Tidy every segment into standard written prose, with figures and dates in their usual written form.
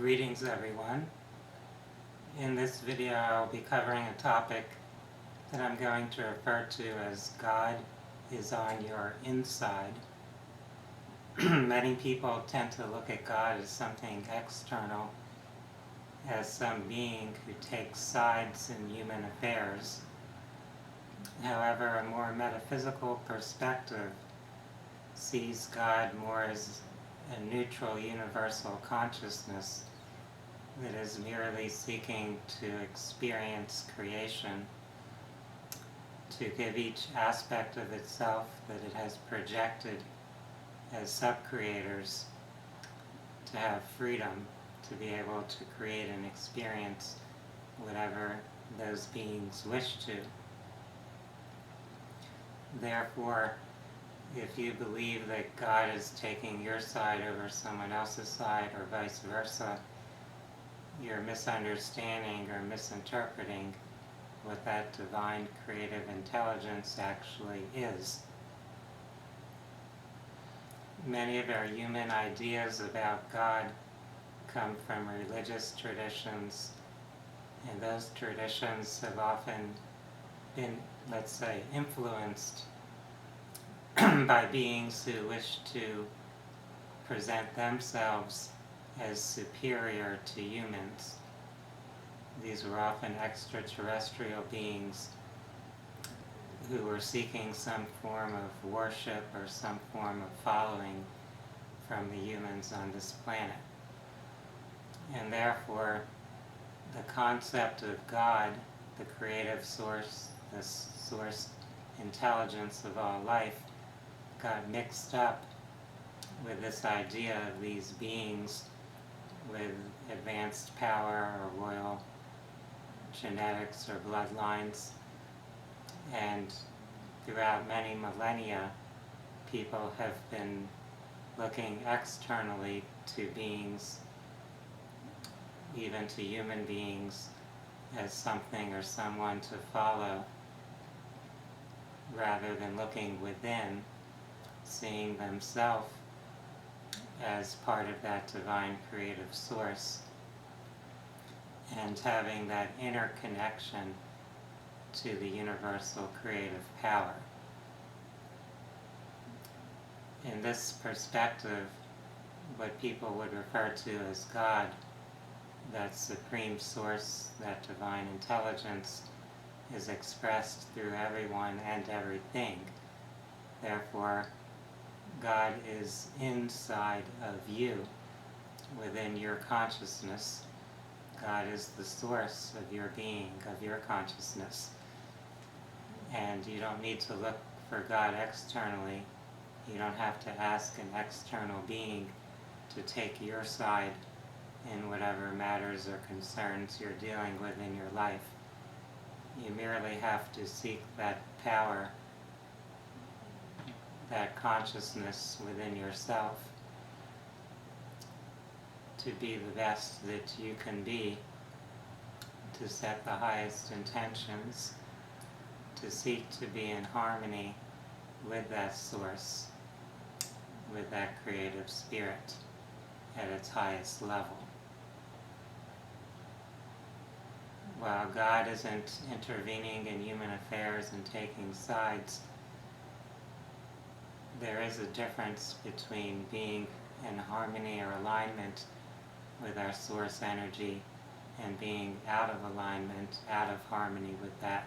Greetings everyone. In this video I'll be covering a topic that I'm going to refer to as God is on your inside. Many people tend to look at God as something external, as some being who takes sides in human affairs. However, a more metaphysical perspective sees God more as a neutral universal consciousness that is merely seeking to experience creation, to give each aspect of itself that it has projected as sub-creators to have freedom to be able to create and experience whatever those beings wish to. Therefore, if you believe that God is taking your side over someone else's side or vice versa, you're misunderstanding or misinterpreting what that divine creative intelligence actually is. Many of our human ideas about God come from religious traditions, and those traditions have often been, let's say, influenced by beings who wish to present themselves as superior to humans. These were often extraterrestrial beings who were seeking some form of worship or some form of following from the humans on this planet. And therefore, the concept of God, the creative source, the source intelligence of all life, got mixed up with this idea of these beings with advanced power or royal genetics or bloodlines. And throughout many millennia, people have been looking externally to beings, even to human beings, as something or someone to follow, rather than looking within, seeing themselves as part of that divine creative source, and having that inner connection to the universal creative power. In this perspective, what people would refer to as God, that supreme source, that divine intelligence, is expressed through everyone and everything. Therefore, God is inside of you, within your consciousness. God is the source of your being, of your consciousness. And you don't need to look for God externally. You don't have to ask an external being to take your side in whatever matters or concerns you're dealing with in your life. You merely have to seek that power, that consciousness within yourself, to be the best that you can be, to set the highest intentions, to seek to be in harmony with that source, with that creative spirit at its highest level. While God isn't intervening in human affairs and taking sides, there is a difference between being in harmony or alignment with our source energy and being out of alignment, out of harmony with that.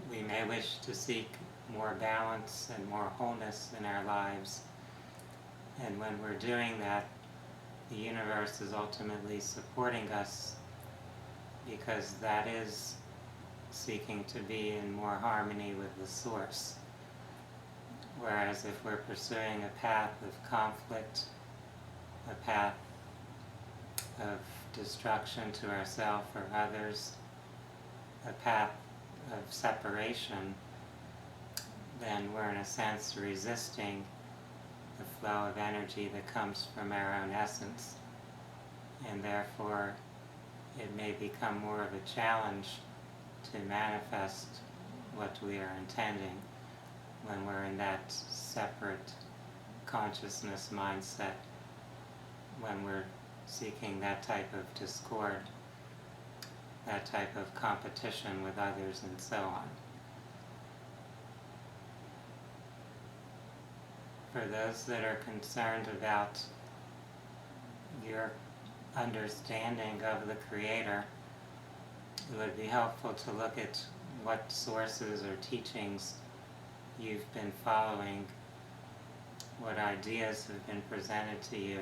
We may wish to seek more balance and more wholeness in our lives, and when we're doing that, the universe is ultimately supporting us, because that is seeking to be in more harmony with the source. Whereas if we're pursuing a path of conflict, a path of destruction to ourselves or others, a path of separation, then we're in a sense resisting the flow of energy that comes from our own essence. And therefore, it may become more of a challenge to manifest what we are intending when we're in that separate consciousness mindset, when we're seeking that type of discord, that type of competition with others, and so on. For those that are concerned about your understanding of the Creator, it would be helpful to look at what sources or teachings you've been following, what ideas have been presented to you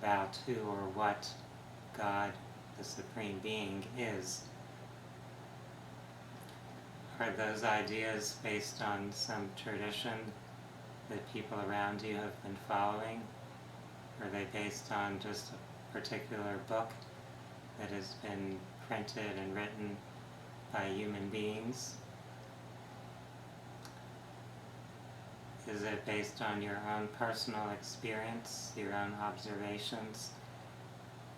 about who or what God, the Supreme Being, is. Are those ideas based on some tradition that people around you have been following? Are they based on just a particular book that has been printed and written by human beings? Is it based on your own personal experience, your own observations,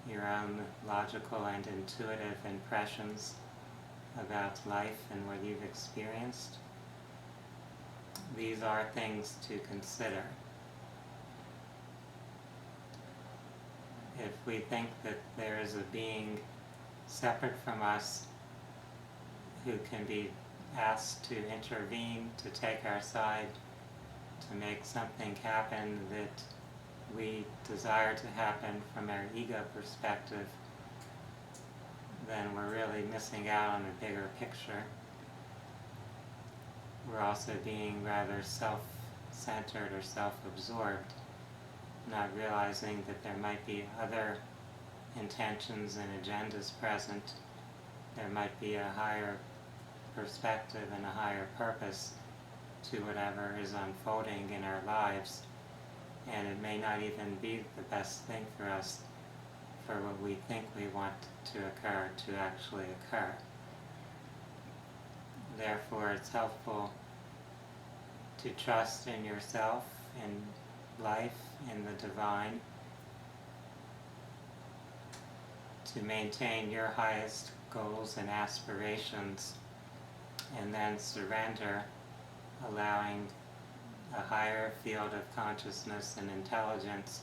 your own logical and intuitive impressions about life and what you've experienced? These are things to consider. If we think that there is a being separate from us who can be asked to intervene, to take our side, to make something happen that we desire to happen from our ego perspective, then we're really missing out on a bigger picture. We're also being rather self-centered or self-absorbed, not realizing that there might be other intentions and agendas present. There might be a higher perspective and a higher purpose to whatever is unfolding in our lives, and it may not even be the best thing for us, for what we think we want to occur, to actually occur. Therefore, it's helpful to trust in yourself, in life, in the divine, to maintain your highest goals and aspirations, and then surrender, allowing a higher field of consciousness and intelligence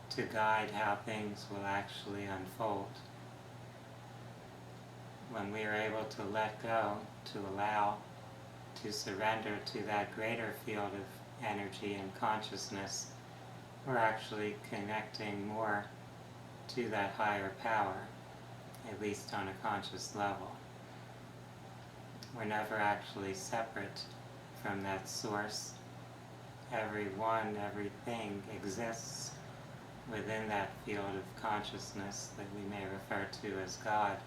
to guide how things will actually unfold. When we are able to let go, to allow, to surrender to that greater field of energy and consciousness, we're actually connecting more to that higher power, at least on a conscious level. We're never actually separate from that source. Everyone, everything exists within that field of consciousness that we may refer to as God.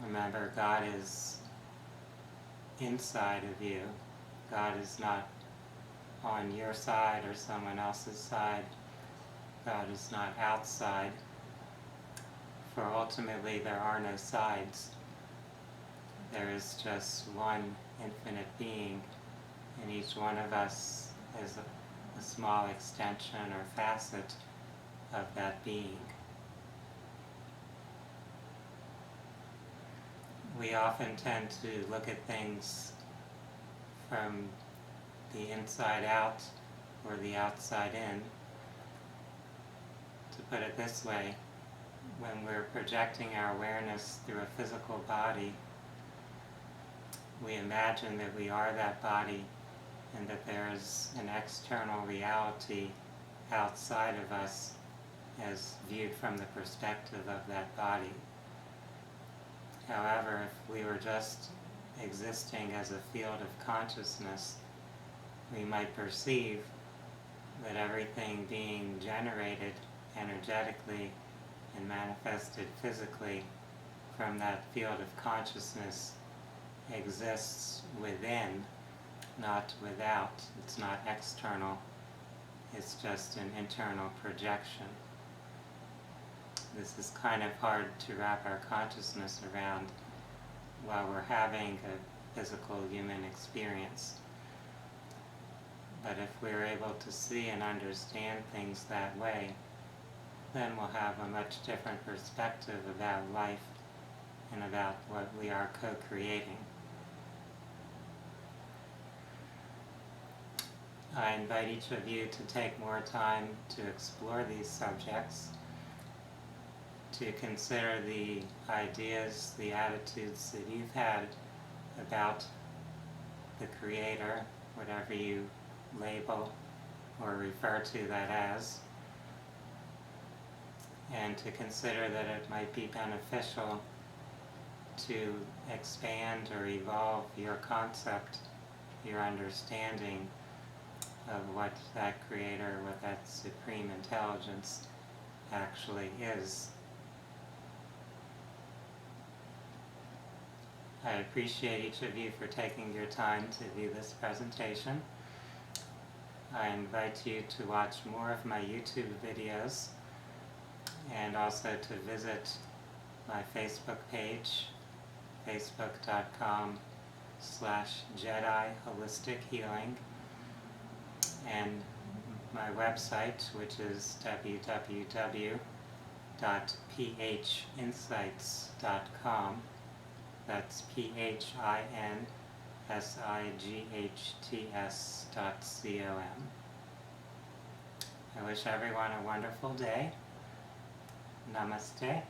Remember, God is inside of you. God is not on your side or someone else's side. God is not outside. For ultimately there are no sides. There is just one infinite being, and each one of us is a small extension or facet of that being. We often tend to look at things from the inside out or the outside in. To put it this way, when we're projecting our awareness through a physical body, we imagine that we are that body and that there is an external reality outside of us as viewed from the perspective of that body. However, if we were just existing as a field of consciousness, we might perceive that everything being generated energetically and manifested physically from that field of consciousness exists within, not without. It's not external, it's just an internal projection. This is kind of hard to wrap our consciousness around while we're having a physical human experience. But if we're able to see and understand things that way, then we'll have a much different perspective about life and about what we are co-creating. I invite each of you to take more time to explore these subjects, to consider the ideas, the attitudes that you've had about the Creator, whatever you label or refer to that as, and to consider that it might be beneficial to expand or evolve your concept, your understanding of what that Creator, what that Supreme Intelligence actually is. I appreciate each of you for taking your time to view this presentation. I invite you to watch more of my YouTube videos and also to visit my Facebook page, facebook.com/Jedi Holistic Healing, and my website, which is www.phinsights.com. That's PHINSIGHTS.com. I wish everyone a wonderful day. Namaste.